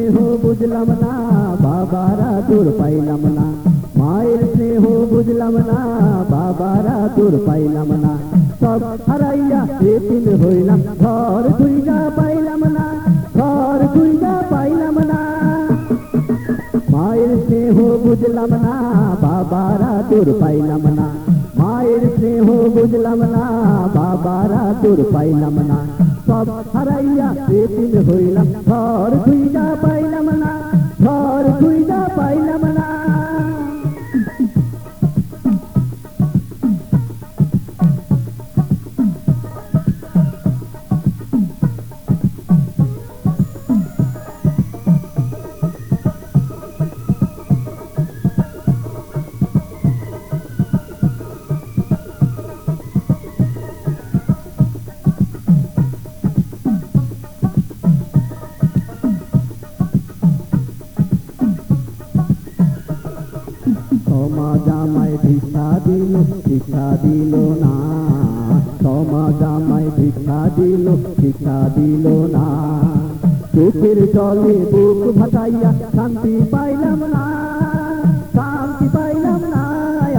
স্নেহ বুঝলাম না, বাবারা তোর পাইলাম না। মায়ের স্নেহ বুঝলাম না, বাবারা তোর পাইলাম না। সব হারাইয়া এতিম হইলাম, ঘর খুঁজা পাইলাম না, ঘর খুঁজা পাইলাম না। মায়ের স্নেহ বুঝলাম না, বাবারা তোর পাইলাম না। মায়ের স্নেহ বুঝলাম না, বাবারা তোর পাইলাম না। সব হারাইয়া এতিম হইলাম, ঘর খুঁজা পাইলাম না, ঘর খুঁজা পাইলাম না। সমাজ আমায় ভিক্ষা দিল, ভিক্ষা দিল না। সমাজ আমায় ভিক্ষা দিল, ভিক্ষা দিল না। চোখের জলে বুক ভাসাইয়া শান্তি পাইলাম না, শান্তি পাইলাম না,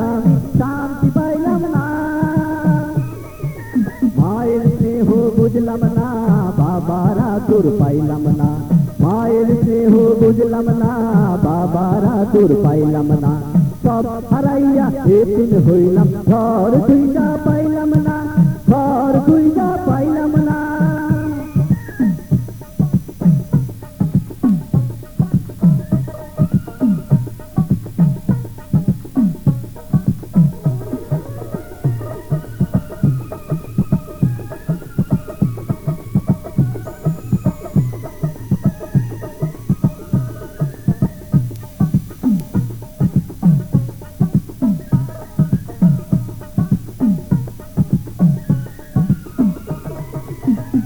আমি শান্তি পাইলাম না। মায়ের স্নেহ বুঝলাম না, বাবারা তোর পাইলাম না। মায়ের স্নেহ বুঝলাম না, বাবারা তোর পাইলাম না। সব হারাইয়া এতিম হইলাম, ঘর খুঁজা পাইলাম না, ঘর খুঁজা পাইলাম না।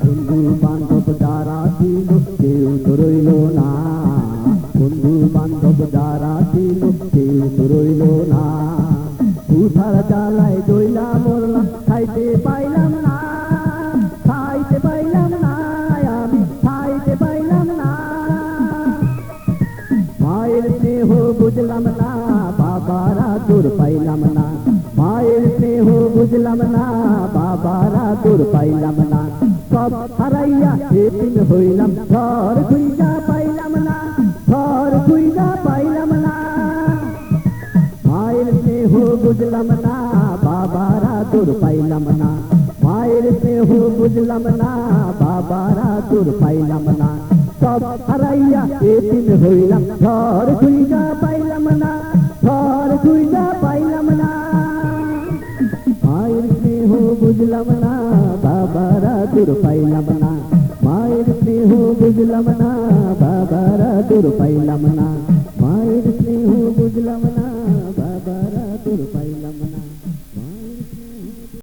বন্ধু বান্ধব যারা ছিল কেউ তো রইল না, বন্ধু বান্ধব যারা ছিল কেউ তো রইল না। তুষার জ্বালায় জইলা মরলাম, খাইতে পাইলাম না, খাইতে পাইলাম না, আমি খাইতে পাইলাম না। মায়ের স্নেহ বুঝলাম না, বাবারা তোর পাইলাম না। মায়ের স্নেহ বুঝলাম না, বাবারা তোর পাইলাম না। সব হারাইয়া এতিম হইলাম, ঘর খুঁজা পাইলাম না, ঘর খুঁজা পাইলাম না। মায়ের স্নেহ বুঝলাম না, বাবারা তোর পাইলাম না। মায়ের স্নেহ বুঝলাম না, বাবারা তোর পাইলাম না। সব হারাইয়া এতিম হইলাম, ঘর খুঁজা পাইলাম না, ঘর খুঁজা পাইলাম না। মায়ের স্নেহ বুঝলাম না, বাবারা তোর পাইলাম না। মায়ের স্নেহ বুঝলাম না, বাবারা তোর পাইলাম না। মায়ের স্নেহ বুঝলাম না।